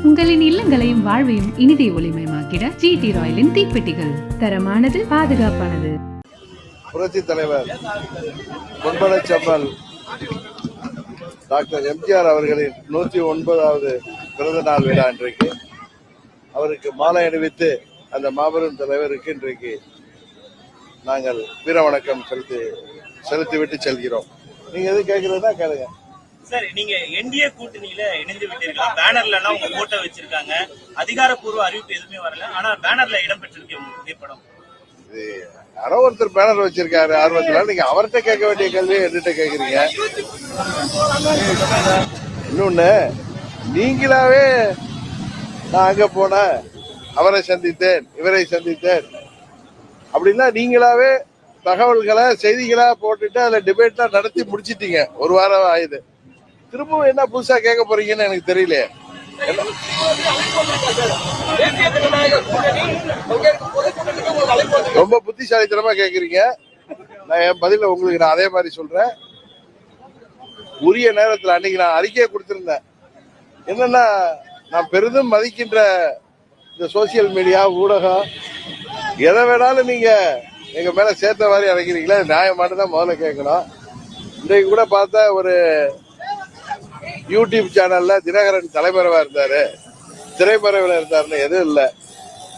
உங்களின் இல்லங்களையும் வாழ்வையும் இனிதே ஒளிமயமாக்கிட GT ராயலின் தீப்பெட்டிகள். தரமானது, பாதுகாப்பானது. புரட்சி தலைவர் பொன்பனச்செம்மல் டாக்டர் எம்ஜிஆர் அவர்களின் 109வது பிறந்த நாள் விழா இன்றைக்கு. அவருக்கு மாலை அணிவித்து அந்த மாபெரும் தலைவருக்கு இன்றைக்கு நாங்கள் வீர வணக்கம் செலுத்திவிட்டு செல்கிறோம். நீங்க எது கேட்கறதா கேளுங்க. சார், நீங்க NDA கூட்டணியில இணைந்து விட்டீர்களா? பேனர்ல எல்லாம் உங்க போட்டோ வச்சிருக்காங்க. அதிகாரப்பூர்வ அறிவிப்பு எதுவுமே வரல, ஆனா பேனர்ல இடம் பெற்றிருக்கேன் உங்க புகைப்படம். இது யாரோ ஒருத்தர் பேனர் வச்சிருக்காரு ஆர்வத்துல. நீங்க அவர்கிட்ட கேட்க வேண்டிய கேள்வியை என்கிட்ட கேட்கறீங்க. இன்னொன்னு, நீங்களாவே நான் அங்க போனேன், அவரை சந்தித்தேன், இவரை சந்தித்தேன் அப்படின்னா நீங்களாவே தகவல்களை செய்திகளா போட்டுட்டு அதுல டிபேட்டா நடத்தி முடிச்சிட்டீங்க. ஒரு வாரம் ஆயுது. திரும்பவும் என்ன புதுசா கேட்க போறீங்கன்னு எனக்கு தெரியல. ரொம்ப புத்திசாலித்தனமா கேக்குறீங்க. நான் என் பதில உங்களுக்கு நான் அதே மாதிரி சொல்றேன். உரிய நேரத்தில் அன்னைக்கு நான் அறிக்கையை கொடுத்திருந்தேன். என்னன்னா, நான் பெரிதும் மதிக்கின்ற இந்த சோசியல் மீடியா ஊடகம் எதை வேணாலும் நீங்க எங்க மேல சேர்த்த மாதிரி இறக்கிறீங்களா? நியாயமானதான் முதல்ல கேட்கணும். இன்றைக்கு கூட பார்த்தா ஒரு யூடியூப் சேனல்ல தினகரன் தலைமறைவா இருந்தாரு, திரைமறைவில் இருந்தாருன்னு எதுவும் இல்லை.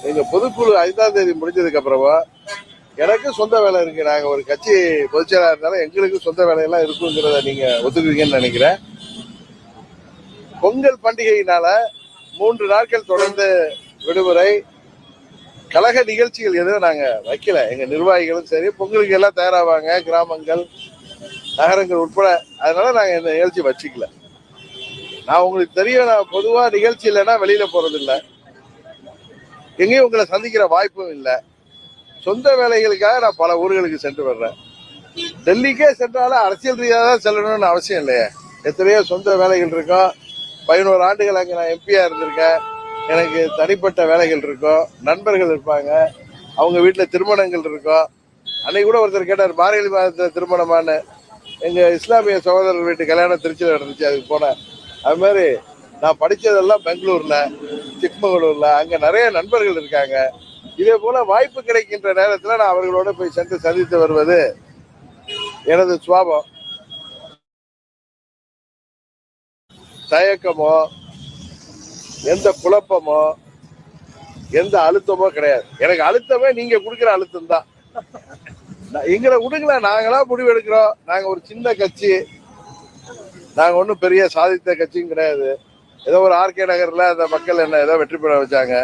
எங்க பொதுக்குழு 5ஆம் தேதி முடிஞ்சதுக்கு அப்புறமா எனக்கு சொந்த வேலை இருக்கு. நாங்க ஒரு கட்சி பொதுச்செயலாளர் இருந்தாலும் எங்களுக்கு சொந்த வேலையெல்லாம் இருக்குங்கிறத நீங்க ஒத்துக்குவீங்கன்னு நினைக்கிறேன். பொங்கல் பண்டிகையினால 3 நாட்கள் தொடர்ந்து விடுமுறை. கழக நிகழ்ச்சிகள் எதுவும் நாங்க வைக்கல. எங்க நிர்வாகிகளும் சரி பொங்கலுக்கு எல்லாம் தயாராவாங்க, கிராமங்கள் நகரங்கள் உட்பட. அதனால நாங்க இந்த நிகழ்ச்சி வச்சுக்கல. நான் உங்களுக்கு தெரியும், நான் பொதுவா நிகழ்ச்சி இல்லைன்னா வெளியில போறது இல்லை, எங்கேயும் உங்களை சந்திக்கிற வாய்ப்பும் இல்லை. சொந்த வேலைகளுக்காக நான் பல ஊர்களுக்கு சென்று வர்றேன். டெல்லிக்கே சென்றாலும் அரசியல் ரீதியாக தான் செல்லணும்னு அவசியம் இல்லையே. எத்தனையோ சொந்த வேலைகள் இருக்கும். 11 ஆண்டுகள் அங்கே நான் எம்பியா இருந்திருக்கேன். எனக்கு தனிப்பட்ட வேலைகள் இருக்கும், நண்பர்கள் இருப்பாங்க, அவங்க வீட்டில் திருமணங்கள் இருக்கும். அன்னைக்கு கூட ஒருத்தர் கேட்டார், மார்கழி மாதத்தில் திருமணமானு. எங்கள் இஸ்லாமிய சகோதரர் வீட்டு கல்யாணம் திருச்சியில் நடந்துச்சு, அதுக்கு போனேன். அது மாதிரி நான் படித்ததெல்லாம் பெங்களூரில், சிக்மங்களூரில், அங்கே நிறைய நண்பர்கள் இருக்காங்க. இதே போல வாய்ப்பு கிடைக்கின்ற நேரத்தில் நான் அவர்களோட போய் சென்று சந்தித்து வருவது எனது சுவாபம். தயக்கமோ எந்த குழப்பமோ எந்த அழுத்தமோ கிடையாது. எனக்கு அழுத்தமே நீங்க கொடுக்குற அழுத்தம் தான். எங்களை விடுங்களா, நாங்களா முடிவு எடுக்கிறோம். நாங்க ஒரு சின்ன கட்சி, நாங்க ஒன்றும் பெரிய சாதித்த கட்சியும் கிடையாது. ஏதோ ஒரு RK நகர்ல அந்த மக்கள் என்ன ஏதோ வெற்றி பெற வச்சாங்க,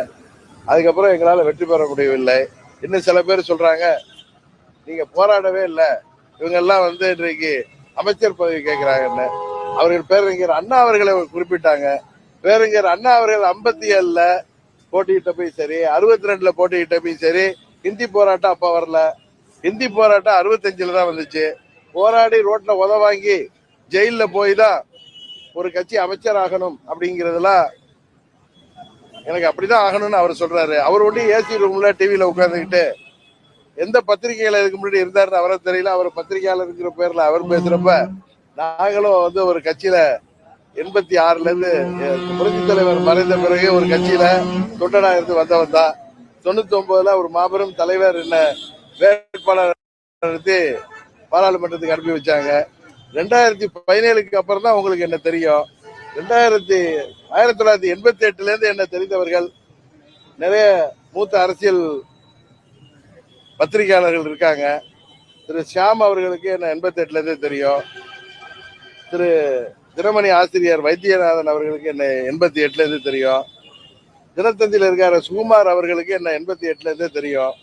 அதுக்கப்புறம் எங்களால வெற்றி பெற முடியவில்லை. இன்னும் சில பேர் சொல்றாங்க, நீங்க போராடவே இல்லை, இவங்க எல்லாம் இன்றைக்கு அமைச்சர் பதவி கேட்கிறாங்கன்னு. அவர்கள் பேரறிஞர் அண்ணா அவர்களை குறிப்பிட்டாங்க. பேரறிஞர் அண்ணா அவர்கள் 57ல போட்டியிட்ட போய் சரி, 62ல போட்டியிட்ட போய் சரி, ஹிந்தி போராட்டம் அப்ப வரல. ஹிந்தி போராட்டம் 65ல தான் வந்துச்சு. போராடி ரோட்ல வாங்கி ஜெயில போய் தான் ஒரு கட்சி அமைச்சர் ஆகணும் அப்படிங்கறதுலாம் எனக்கு அப்படிதான் ஆகணும்னு அவர் சொல்றாரு. அவர் ஒண்டி ஏசி ரூம்ல டிவியில உட்கார்ந்துக்கிட்டு எந்த பத்திரிகையில இதுக்கு முன்னாடி இருந்தாருன்னு அவரை தெரியல. அவர் பத்திரிகையாளர் இருக்கிற பேர்ல அவர் பேசுறப்ப, நாங்களும் ஒரு கட்சியில 86ல இருந்து புரட்சி தலைவர் மறைந்த பிறகு ஒரு கட்சியில தொண்டனா இருந்து வந்தவன் தான். 99ல ஒரு மாபெரும் தலைவர் என்ன வேட்பாளர் நடத்தி பாராளுமன்றத்துக்கு அனுப்பி வச்சாங்க. 2017க்கு அப்புறம் தான் உங்களுக்கு என்ன தெரியும். 1988ல இருந்து என்ன தெரிந்தவர்கள் நிறைய மூத்த அரசியல் பத்திரிகையாளர்கள் இருக்காங்க. திரு ஷியாம் அவர்களுக்கு என்ன 88ல இருந்தே தெரியும். திரு தினமணி ஆசிரியர் வைத்தியநாதன் அவர்களுக்கு என்ன 88ல இருந்து தெரியும். தினத்தந்தியில் இருக்கிற சுகுமார் அவர்களுக்கு என்ன 88ல இருந்தே தெரியும்.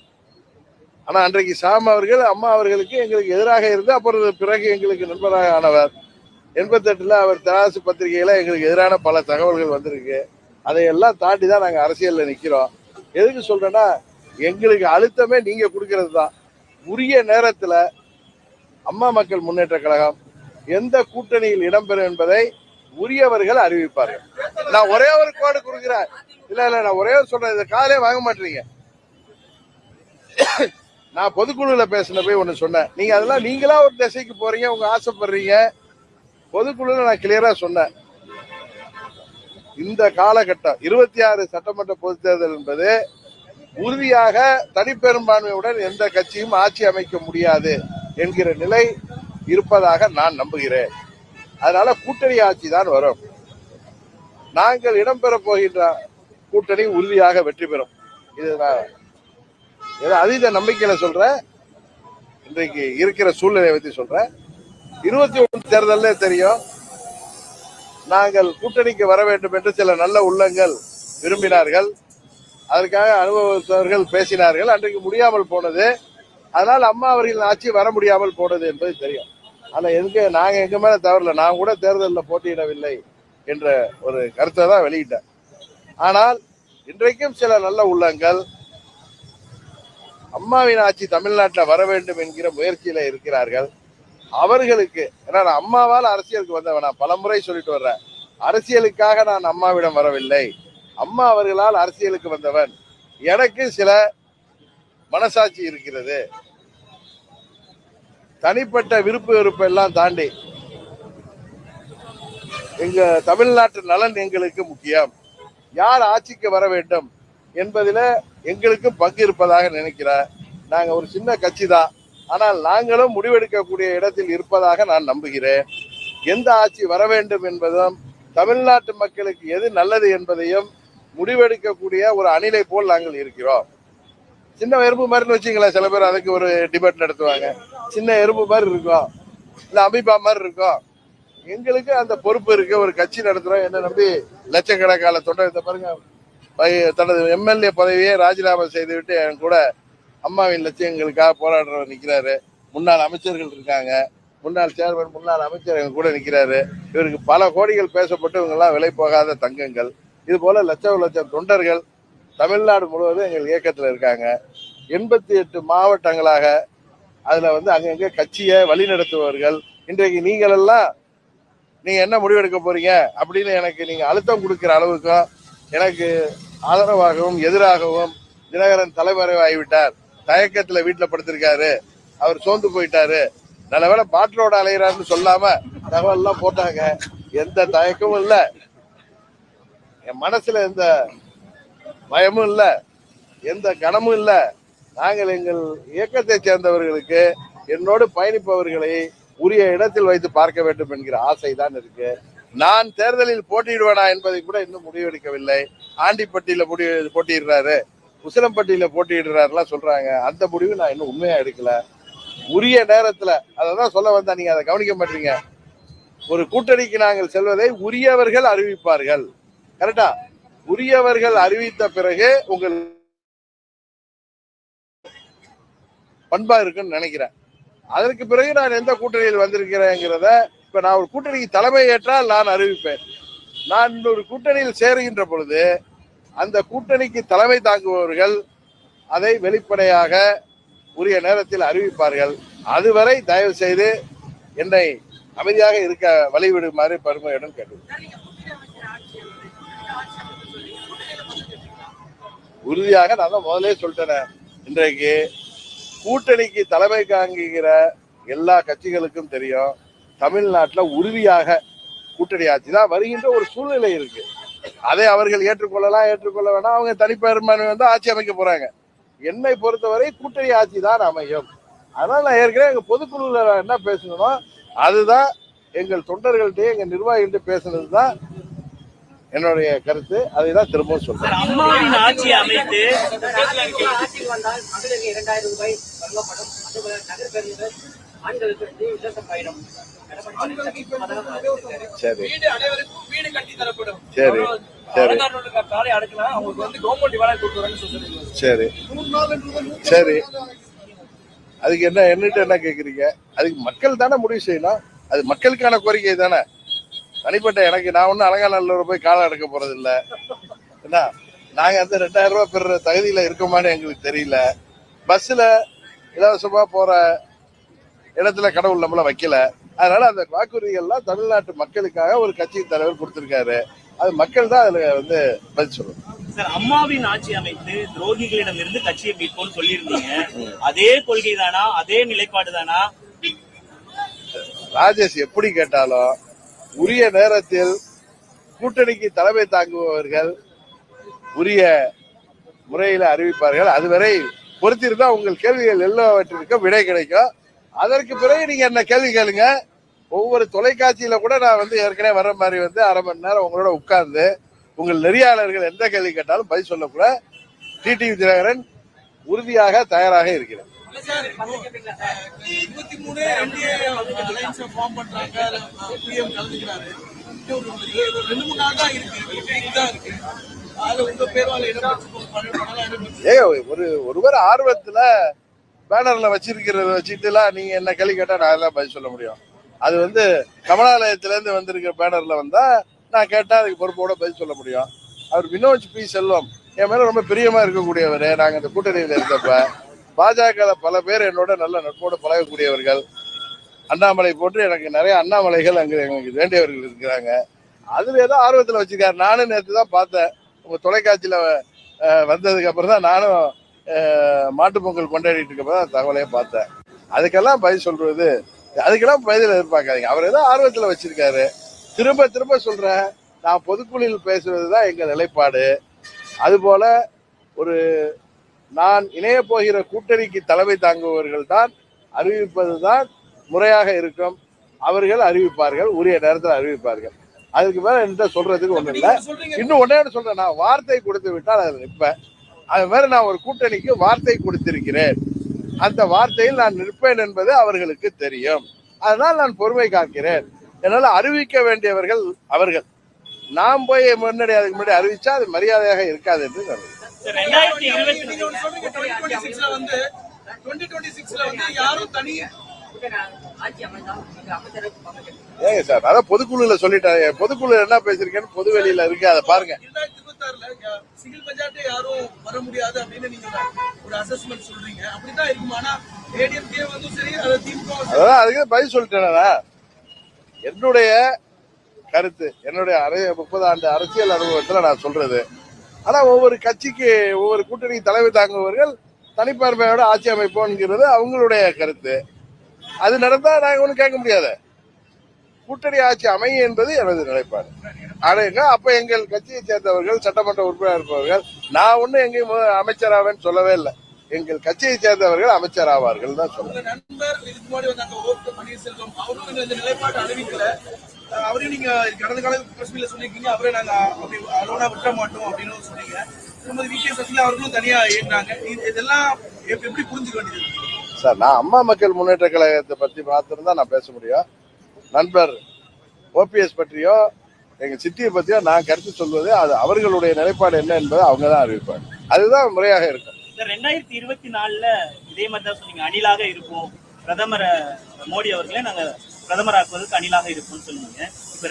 ஆனா அன்றைக்கு ஷாம் அவர்கள் அம்மா அவர்களுக்கு எங்களுக்கு எதிராக இருந்து அப்புறம் பிறகு எங்களுக்கு நண்பராக ஆனவர். 88ல அவர் தராசு பத்திரிகையில எங்களுக்கு எதிரான பல தகவல்கள் வந்திருக்கு. அதையெல்லாம் தாண்டி தான் நாங்க அரசியல்ல நிக்கிறோம். எதுக்கு சொல்றேன்னா, எங்களுக்கு அழுத்தமே நீங்க கொடுக்கறது தான். உரிய நேரத்துல அம்மா மக்கள் முன்னேற்ற கழகம் எந்த கூட்டணியில் இடம்பெறும் என்பதை உரியவர்கள் அறிவிப்பார்கள். நான் ஒரே ஒரு கோடு கொடுக்கிறேன். இல்ல நான் ஒரே சொல்றேன், இதை காலையே வாங்க மாட்டீங்க. நான் பொதுக்குழுல பேசின போய் ஒண்ணு சொன்னேன். நீங்க அதெல்லாம் நீங்களா ஒரு திசைக்கு போறீங்க, உங்க ஆசைப்படுறீங்க. பொதுக்குழுல நான் கிளியரா சொன்னேன், இந்த காலகட்டம் 26 சட்டமன்ற பொதுத் தேர்தல் என்பது உறுதியாக தனிப்பெரும்பான்மையுடன் எந்த கட்சியும் ஆட்சி அமைக்க முடியாது என்கிற நிலை இருப்பதாக நான் நம்புகிறேன். அதனால கூட்டணி ஆட்சி தான் வரும். நாங்கள் இடம்பெற போகின்ற கூட்டணி உறுதியாக வெற்றி பெறும். இது நான் ஏதோ அதீத நம்பிக்கையில சொல்றேன். இன்றைக்கு இருக்கிற சூழ்நிலையை பற்றி சொல்றேன். 21 தேர்தலே தெரியும். நாங்கள் கூட்டணிக்கு வர வேண்டும் என்று சில நல்ல உள்ளங்கள் விரும்பினார்கள். அதற்காக அனுபவத்தவர்கள் பேசினார்கள். அன்றைக்கு முடியாமல் போனது. அதனால் அம்மா அவர்களின் ஆட்சி வர முடியாமல் போனது என்பது தெரியும். ஆனா நாங்க எங்க மேல தவறல. நான் கூட தேர்தலில் போட்டியிடவில்லை என்ற ஒரு கருத்தை தான் வெளியிட்டேன். ஆனால் இன்றைக்கும் சில நல்ல உள்ளங்கள் அம்மாவின் ஆட்சி தமிழ்நாட்டில் வர வேண்டும் என்கிற முயற்சியில இருக்கிறார்கள். அவர்களுக்கு ஏன்னா அம்மாவால் அரசியலுக்கு வந்தவன், நான் பலமுறை சொல்லிட்டு வர்றேன். அரசியலுக்காக நான் அம்மாவிடம் வரவில்லை. அம்மா அவர்களால் அரசியலுக்கு வந்தவன். எனக்கு சில மனசாட்சி இருக்கிறது. தனிப்பட்ட விருப்பு வெறுப்பு எல்லாம் தாண்டி எங்க தமிழ்நாட்டு நலன் எங்களுக்கு முக்கியம். யார் ஆட்சிக்கு வர வேண்டும் என்பதில எங்களுக்கும் பங்கு இருப்பதாக நினைக்கிறார். நாங்க ஒரு சின்ன கட்சி தான். ஆனால் நாங்களும் முடிவெடுக்கக்கூடிய இடத்தில் இருப்பதாக நான் நம்புகிறேன். எந்த ஆட்சி வர வேண்டும் என்பதும் தமிழ்நாட்டு மக்களுக்கு எது நல்லது என்பதையும் முடிவெடுக்கக்கூடிய ஒரு அணிலை போல் நாங்கள் இருக்கிறோம். சின்ன எறும்பு மாதிரி வச்சுங்களேன். சில பேர் அதுக்கு ஒரு டிபேட் நடத்துவாங்க. சின்ன எறும்பு மாதிரி இருக்கும், இல்ல அமீபா மாதிரி இருக்கும். எங்களுக்கு அந்த பொறுப்பு இருக்கு. ஒரு கட்சி நடத்துறோம். என்ன நம்பி லட்சக்கணக்கான தொண்டர் இந்த பாருங்க தனது எம்எல்ஏ பதவியை ராஜினாமா செய்துவிட்டு என் கூட அம்மாவின் லட்சியங்களுக்காக போராடுறவர் நிற்கிறாரு. முன்னாள் அமைச்சர்கள் இருக்காங்க, முன்னாள் சேர்மன், முன்னாள் அமைச்சர் எங்க கூட நிற்கிறாரு. இவருக்கு பல கோடிகள் பேசப்பட்டு இவங்கெல்லாம் விலை போகாத தங்கங்கள். இது போல லட்சம் தொண்டர்கள் தமிழ்நாடு முழுவதும் எங்கள் இயக்கத்தில் இருக்காங்க. 88 மாவட்டங்களாக அதுல அங்கங்க கட்சியை வழிநடத்துபவர்கள். இன்றைக்கு நீங்கள் எல்லாம் நீங்க என்ன முடிவெடுக்க போறீங்க அப்படின்னு எனக்கு நீங்க அழுத்தம் கொடுக்கிற அளவுக்கும் எனக்கு ஆதரவாகவும் எதிராகவும் தினகரன் தலைமறைவாகிவிட்டார், தயக்கத்துல வீட்டுல படுத்திருக்காரு, அவர் சோர்ந்து போயிட்டாரு, நல்லவேளை பாட்டிலோட அலைகிறாருன்னு சொல்லாம தகவல் எல்லாம் போட்டாங்க. எந்த தயக்கமும் இல்ல, என் மனசுல எந்த பயமும் இல்ல, எந்த கனமும் இல்ல. நாங்கள் எங்கள் இயக்கத்தை சேர்ந்தவர்களுக்கு என்னோடு பயணிப்பவர்களை உரிய இடத்தில் வைத்து பார்க்க வேண்டும் என்கிற ஆசை தான் இருக்கு. நான் தேர்தலில் போட்டியிடுவேனா என்பதை கூட இன்னும் முடிவெடுக்கவில்லை. ஆண்டிப்பட்டியில போட்டியிடுறாரு, உசிலம்பட்டியில போட்டியிடுறாருலாம் சொல்றாங்க. அந்த முடிவு நான் இன்னும் உண்மையா எடுக்கல. உரிய நேரத்துல அதான் சொல்ல வந்தா, நீங்க அதை கவனிக்க மாட்டீங்க. ஒரு கூட்டணிக்கு நாங்கள் செல்வதை உரியவர்கள் அறிவிப்பார்கள். கரெக்டா? உரியவர்கள் அறிவித்த பிறகு உங்கள் பண்பா இருக்குன்னு நினைக்கிறேன். அதற்கு பிறகு நான் எந்த கூட்டணியில் வந்திருக்கிறேங்கிறத இப்ப நான் ஒரு கூட்டணிக்கு தலைமை ஏற்றால் நான் அறிவிப்பேன். நான் ஒரு கூட்டணியில் சேருகின்ற பொழுது அந்த கூட்டணிக்கு தலைமை தாங்குபவர்கள் அதை வெளிப்படையாக உரிய நேரத்தில் அறிவிப்பார்கள். அதுவரை தயவு செய்து என்னை அமைதியாக இருக்க வழிவிடுமாறு பெருமையுடன் கேட்டுள்ளேன். உறுதியாக நான் தான் முதலே சொல்லிட்டேன். இன்றைக்கு கூட்டணிக்கு தலைமை தாங்குகிற எல்லா கட்சிகளுக்கும் தெரியும், தமிழ்நாட்டில் உறுதியாக கூட்டணி ஆட்சி தான் வருகின்ற ஒரு சூழ்நிலை இருக்கு. அதை அவர்கள் ஏற்றுக்கொள்ளலாம், ஏற்றுக்கொள்ள வேணாம். அவங்க தனிப்பெரும்பான்மை ஆட்சி அமைக்க போறாங்க. என்னை பொறுத்தவரை கூட்டணி ஆட்சி தான் அமையும். அதனால நான் ஏற்கனவே எங்க பொதுக்குழுல என்ன பேசணுமோ அதுதான் எங்கள் தொண்டர்கள்ட்ட எங்க நிர்வாகிகள்ட்ட பேசுனதுதான் என்னுடைய கருத்து. அதை தான் திரும்பவும் சொல்றேன். அம்மாவின் ஆட்சி அமைத்து சரி சரி சரி சரி அதுக்கு என்ன கேக்குறீங்க? அதுக்கு மக்கள் தானே முடிவு செய்யணும். அது மக்களுக்கான கோரிக்கை தானே. தனிப்பட்ட எனக்கு நான் ஒன்னும் அலங்காநல்லூர் போய் காலம் எடுக்க போறது இல்ல. என்ன நாங்க அந்த 2000 ரூபாய் பெற தகுதியில இருக்கோமான்னு எங்களுக்கு தெரியல. பஸ்ல இலவசமா போற இடத்துல கடவுள் நம்மள வைக்கல. அதனால அந்த வாக்குறுதிகள்லாம் தமிழ்நாட்டு மக்களுக்காக ஒரு கட்சி தலைவர் கொடுத்திருக்காரு. அது மக்கள் தான் அதுல பதில் சொல்லணும். சார், அம்மாவின் ஆட்சி அமைத்து துரோகிகளிடம் இருந்து கட்சியை மீட்போம்னு சொல்லியிருந்தீங்க. அதே கொள்கை தானா? அதே நிலைப்பாடு தானா? ராஜேஷ் எப்படி கேட்டாலும் உரிய நேரத்தில் கூட்டணிக்கு தலைமை தாங்குபவர்கள் உரிய முறையில் அறிவிப்பார்கள். அதுவரை பொறுத்திருந்தா உங்கள் கேள்விகள் எல்லாவற்றிற்கும் விடை கிடைக்கும். அதற்கு பிறகு நீங்க என்ன கேள்வி கேளுங்க. ஒவ்வொரு தொலைக்காட்சியில கூட நான் ஏற்கனவே வர்ற மாதிரி அரை மணி நேரம் உங்களோட உட்கார்ந்து உங்கள் நெறியாளர்கள் எந்த கேள்வி கேட்டாலும் பதில் சொல்லக்கூட டிடிவி தினகரன் உறுதியாக தயாராக இருக்கிறார். ஒருவர் ஆர்வத்துல பேனர்ல வச்சிருக்கிறத வச்சுட்டுலாம் நீங்க என்ன கேள்வி கேட்டா நான் எல்லாம் பதில் சொல்ல முடியும். அது கமலாலயத்துல இருந்து வந்திருக்கிற பேனர்ல வந்தா நான் கேட்டா அதுக்கு பொறுப்போட பதில் சொல்ல முடியும். அவர் வினோஜ் பி செல்வம் என் மேல ரொம்ப பிரியமா இருக்கக்கூடியவர். நாங்க இந்த கூட்டணியில இருந்தப்ப பாஜக பல பேர் என்னோட நல்ல நட்போடு பழகக்கூடியவர்கள். அண்ணாமலை போன்று எனக்கு நிறைய அண்ணாமலைகள் அங்க எங்களுக்கு வேண்டியவர்கள் இருக்கிறாங்க. அதுல ஏதோ ஆர்வத்துல வச்சிருக்காரு. நானும் நேற்று தான் பார்த்தேன் உங்க தொலைக்காட்சியில வந்ததுக்கு அப்புறம் தான் நானும் மாட்டுப் பொங்கல் கொண்டாடிட்டு இருக்கப்பதான் தகவலையே பார்த்தேன். அதுக்கெல்லாம் பதில் சொல்றது அதுக்கெல்லாம் பதில் எதிர்பார்க்காதீங்க. அவர் ஏதோ ஆர்வத்துல வச்சிருக்காரு. திரும்ப திரும்ப சொல்றேன், நான் பொதுக்குழுவில் பேசுவதுதான் எங்க நிலைப்பாடு. அதுபோல நான் இணைய போகிற கூட்டணிக்கு தலைமை தாங்குபவர்கள் தான் அறிவிப்பதுதான் முறையாக இருக்கும். அவர்கள் அறிவிப்பார்கள், உரிய நேரத்தில் அறிவிப்பார்கள். அதுக்கு மேல என்கிட்ட சொல்றதுக்கு ஒண்ணு இல்லை. இன்னும் ஒன்னே சொல்றேன், நான் வார்த்தை கொடுத்து விட்டால் அதில் நிற்பேன். அது மாதிரி நான் ஒரு கூட்டணிக்கு வார்த்தை கொடுத்திருக்கிறேன். அந்த வார்த்தையில் நான் நிற்பேன் என்பது அவர்களுக்கு தெரியும். அதனால் நான் பொறுமை காக்கிறேன். என்னால் அறிவிக்க வேண்டியவர்கள் அவர்கள். நாம் போய் அதுக்கு முன்னாடி அறிவிச்சா அது மரியாதையாக இருக்காது என்று ஏங்க சார், அதான் பொதுக்குழுல சொல்லிட்டாங்க. பொதுக்குழு என்ன பேசிருக்கேன்னு பொது வெளியில இருக்கு, அதை பாருங்க. அதான் அதுக்கு பதில் சொல்லிட்டேனா. என்னுடைய கருத்து, என்னுடைய 30 ஆண்டு அரசியல் அனுபவத்துல நான் சொல்றது. ஆனா ஒவ்வொரு கட்சிக்கு ஒவ்வொரு கூட்டணி தலைமை தாங்குபவர்கள் தனிப்பார்மையோட ஆட்சி அமைப்போம்ங்கிறது அவங்களுடைய கருத்து. அது நடந்தா நாங்க ஒன்றும் கேட்க முடியாது. கூட்டணி ஆட்சி அமையும் என்பது எனது நிலைப்பாடு. ஆனா அப்ப எங்கள் கட்சியை சேர்ந்தவர்கள் சட்டமன்ற உறுப்பினர் இருப்பவர்கள், நான் ஒன்னும் எங்கேயும் அமைச்சராவேன்னு சொல்லவே இல்லை. எங்கள் கட்சியை சேர்ந்தவர்கள் அமைச்சர் ஆவார்கள் தான் சொல்றேன். அவரையும் நீங்க கடந்த கால பிரஸ்மீட்ல சொல்லிருக்கீங்க, அவரே நாங்க அப்படி அலோனா விட்ட மாட்டோம் அப்படின்னு சொன்னீங்க. வி.கே. சசிகலா அவர்களும் தனியா இயங்கினாங்க. இதெல்லாம் எப்படி புரிஞ்சுக்க வேண்டியது சார்? நான் அம்மா மக்கள் முன்னேற்ற கழகத்தை பத்தி மாத்திரம் நான் பேச முடியும். நண்பர் ஓபிஎஸ் பற்றியோ எங்க சிட்டியை பத்தியோ நான் கருத்து சொல்வது அது அவர்களுடைய நிலைப்பாடு என்ன என்பதை அவங்க தான் அறிவிப்பாங்க. அதுதான் முறையாக இருக்கும். 2024 இதே மாதிரி தான் சொன்னீங்க, அணிலாக இருப்போம், பிரதமர் மோடி அவர்களே நாங்க பிரதமராக்குவதற்கு அணிலாக இருக்கும்னு சொன்னீங்க. இப்ப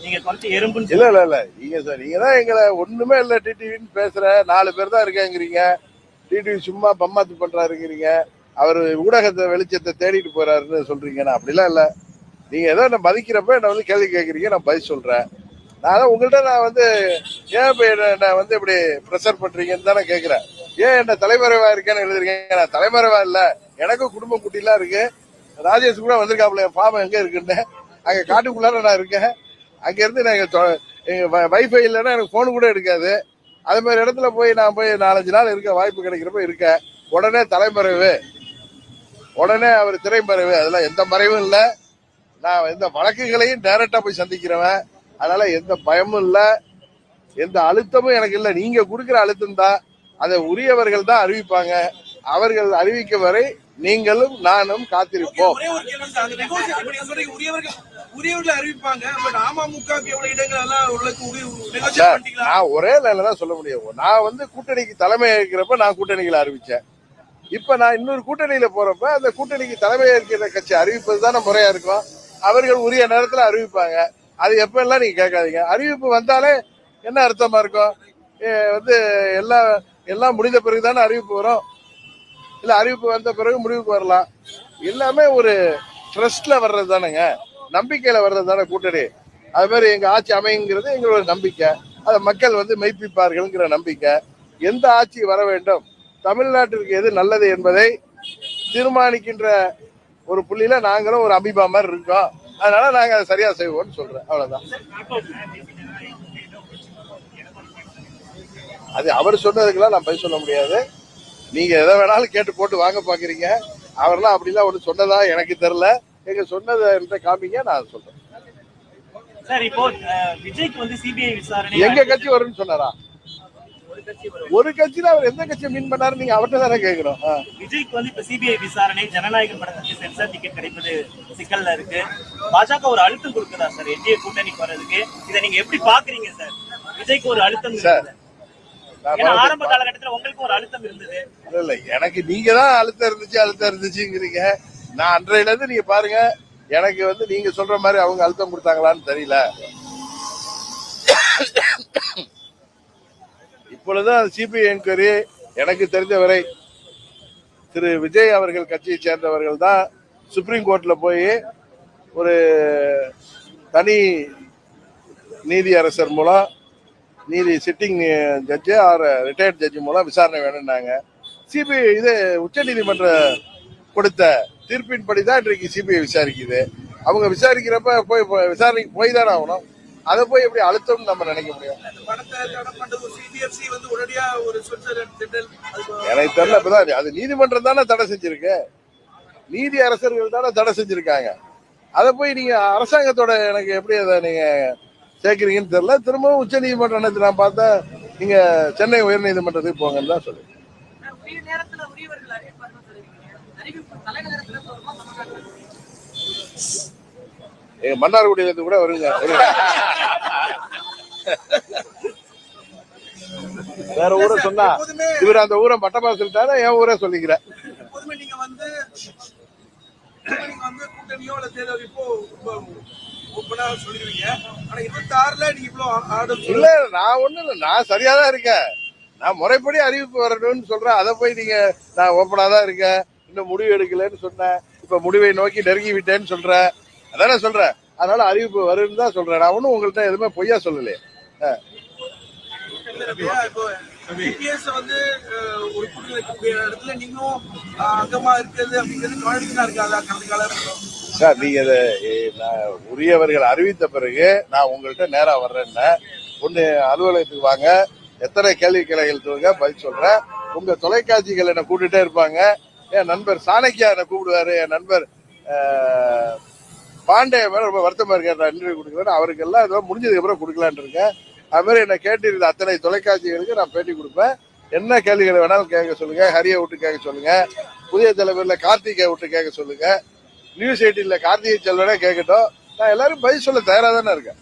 நீங்க கொஞ்சம் எறும்பு இல்ல நீங்க சார், நீங்க தான் எங்களை ஒண்ணுமே இல்ல டிடிவின்னு பேசுற 4 பேர் தான் இருக்காங்கிறீங்க. டிடிவி சும்மா பம்மாத்து பண்றாருங்கிறீங்க. அவர் ஊடகத்தை வெளிச்சத்தை தேடிட்டு போறாருன்னு சொல்றீங்க. நான் அப்படிலாம் இல்ல. நீங்க ஏதோ என்ன மதிக்கிறப்ப என்ன கேள்வி கேட்கறீங்க, நான் பதில் சொல்றேன். நான் உங்கள்கிட்ட நான் ஏன் இப்ப என்ன இப்படி ப்ரெஷர் பண்றீங்கன்னு தானே கேட்கிறேன். ஏன் என்ன தலைமறைவா இருக்கேன்னு எழுதுறீங்க? நான் தலைமறைவா இல்ல, எனக்கும் குடும்ப குட்டிலாம் இருக்கு. ராஜேஷ் கூட வந்திருக்காப்புல, என் ஃபார்ம் எங்க இருக்குன்னு. அங்க காட்டுக்குள்ளார நான் இருக்கேன். அங்க இருந்து எங்க வைஃபை இல்லைன்னா எனக்கு போன் கூட எடுக்காது. அது மாதிரி இடத்துல நான் போய் 4-5 நாள் இருக்க வாய்ப்பு கிடைக்கிறப்ப இருக்கேன். உடனே தலைமறைவு, உடனே அவர் திரைமறைவு, அதெல்லாம் எந்த மறைவும் இல்லை. நான் எந்த வழக்குகளையும் டைரக்டா போய் சந்திக்கிறவன். அதனால எந்த பயமும் இல்ல, எந்த அழுத்தமும் எனக்கு இல்லை. நீங்க கொடுக்கிற அழுத்தம் தான், அதை உரியவர்கள் தான் அறிவிப்பாங்க. அவர்கள் அறிவிக்க வரை நீங்களும் நானும் காத்திருப்போம். நான் ஒரே தான் சொல்ல முடியும். நான் கூட்டணிக்கு தலைமை ஏற்கிறப்ப நான் கூட்டணிகளை அறிவிச்சேன். இப்ப நான் இன்னொரு கூட்டணியில போறப்ப அந்த கூட்டணிக்கு தலைமை ஏற்கிற கட்சி அறிவிப்பது தானே முறையா இருக்கும். அவர்கள் உரிய நேரத்துல அறிவிப்பாங்க. அது எப்ப எல்லாம் நீங்க கேட்காதீங்க. அறிவிப்பு வந்தாலே என்ன அர்த்தமா இருக்கும்? எல்லாம் முடிந்த பிறகுதானே அறிவிப்பு வரும். இல்ல அறிவிப்பு வந்த பிறகு முடிவுக்கு வரலாம். எல்லாமே ஒரு ட்ரஸ்ட்ல வர்றது தானேங்க, நம்பிக்கையில வர்றது தானே கூட்டணி. அது மாதிரி எங்க ஆட்சி அமைங்கிறது எங்களோட நம்பிக்கை. அதை மக்கள் மெய்ப்பிப்பார்கள்ங்கிற நம்பிக்கை. எந்த ஆட்சி வர வேண்டும், தமிழ்நாட்டிற்கு எது நல்லது என்பதை தீர்மானிக்கின்ற ஒரு புள்ளியில நாங்களும் ஒரு அமீபா மாதிரி இருக்கோம். அதனால நாங்க அதை சரியா செய்வோம்னு சொல்றேன். அவ்வளவுதான். அது அவர் சொன்னதுக்கெல்லாம் நான் பதில் சொல்ல முடியாது. நீங்க எதை வேணாலும் கேட்டு போட்டு வாங்க பாக்குறீங்க. அவர்லாம் அப்படிலாம் ஒண்ணு சொன்னதா எனக்கு தெரியல. எங்க சொன்னதை என்கிட்ட காமிங்க, நான் சொல்றேன். சார் இப்போ விஜய்க்கு வந்து சிபிஐ விசாரணை எங்க கட்சி வரும்னு சொன்னாரா? ஒரு கட்சியில அவர் எந்த கட்சியை மீன் பண்ணாரு நீங்க அவர்கிட்ட தானே கேட்கிறோம். விஜய்க்கு வந்து இப்ப சிபிஐ விசாரணை ஜனநாயகம் படத்துக்கு சென்சார் டிக்கெட் கிடைப்பது சிக்கல்ல இருக்கு. பாஜக ஒரு அழுத்தம் கொடுக்குதா சார் என்டிஏ கூட்டணிக்கு வர்றதுக்கு? இதை நீங்க எப்படி பாக்குறீங்க சார்? விஜய்க்கு ஒரு அழுத்தம் சார், ஆரம்ப காலகட்டத்தில் உங்களுக்கு ஒரு அழுத்தம் இருந்தது. இல்ல, எனக்கு நீங்க தான் அழுத்தம் இருந்துச்சுங்கிறீங்க. நான் அன்றையில இருந்து நீங்க பாருங்க, எனக்கு வந்து நீங்க சொல்ற மாதிரி அவங்க அழுத்தம் கொடுத்தாங்களான்னு தெரியல. இப்பொழுதுதான் சிபிஐ என்கொயரி எனக்கு தெரிஞ்சவரை திரு விஜய் அவர்கள் கட்சியை சேர்ந்தவர்கள் தான் சுப்ரீம் கோர்ட்ல போய் ஒரு தனி நீதி அரசர் மூலம், நீதி sitting judge or retired judge மூலம் விசாரணை வேணும்னாங்க. சிபிஐ இது உச்ச நீதிமன்ற கொடுத்த தீர்ப்பின்படி தான் இன்றைக்கு சிபிஐ விசாரிக்குது. அவங்க விசாரிக்கிறப்ப போய் விசாரணைக்கு போய் தானே ஆகணும். அதை போய் எப்படி அழுத்தம்னு நம்ம நினைக்க முடியும்? எனக்கு தெரியல. இப்பதான் அது நீதிமன்றம் தானே தடை செஞ்சிருக்கு, நீதி அரசர்கள் தானே தடை செஞ்சிருக்காங்க. அதை போய் நீங்க அரசாங்கத்தோட எனக்கு எப்படி அதை நீங்க சேர்க்கிறீங்கன்னு தெரியல. திரும்பவும் உச்ச நீதிமன்றம் நான் பார்த்தா நீங்க சென்னை உயர் நீதிமன்றத்துக்கு போங்கன்னு தான் சொல்லுங்க. மன்னார்குடியில இருந்து கூட வருங்க. வேற ஊரை சொன்னா இவர் அந்த ஊரை மட்டமா சொல்லிட்டாரு, என் ஊரே சொல்லிக்கிறேன். இல்ல, நான் ஒண்ணு இல்ல, நான் சரியாதான் இருக்கேன். நான் முறைப்படி அறிவிப்பு வரணும்னு சொல்றேன். அதை போய் நீங்க நான் ஓப்பனா தான் இருக்கேன், இன்னும் முடிவு எடுக்கலன்னு சொன்னேன், இப்ப முடிவை நோக்கி நெருங்கி விட்டேன்னு சொல்றேன். அதானே சொல்றேன். அதனால அறிவிப்பு வருன்னு தான் சொல்றேன். நான் ஒன்னும் உங்கள்கிட்ட எதுவுமே பொய்யா சொல்லலையே. சார், நீங்க உரியவர்கள் அறிவித்த பிறகு நான் உங்கள்கிட்ட நேரா வர்றேன்னு ஒண்ணு அலுவலகத்துக்கு வாங்க, எத்தனை கேள்வி கிளைகள் சொல்லுங்க, பதில் சொல்றேன். உங்க தொலைக்காட்சிகள் என்ன கூப்பிட்டுட்டே இருப்பாங்க. என் நண்பர் சாணக்கியா என்ன கூப்பிடுவாரு, என் நண்பர் பாண்டே மேல ரொம்ப வருத்தமா இருக்காரு இன்டர்வியூ கொடுக்குறேன். அவருக்கு எல்லாம் ஏதோ முடிஞ்சதுக்கு அப்புறம் கொடுக்கலான் இருக்கேன். அது மாதிரி என்ன கேட்டிருந்த அத்தனை தொலைக்காட்சிகளுக்கு நான் பேட்டி கொடுப்பேன். என்ன கேள்விகளை வேணாலும் கேட்க சொல்லுங்க. ஹரியை விட்டு கேட்க சொல்லுங்க, புதிய தலைவர்ல கார்த்திகை விட்டு கேட்க சொல்லுங்க, நியூஸ் 18ல கார்த்திகை செல்வனே கேட்கட்டும். நான் எல்லாரும் பதில் சொல்ல தயாரா தானே இருக்கேன்.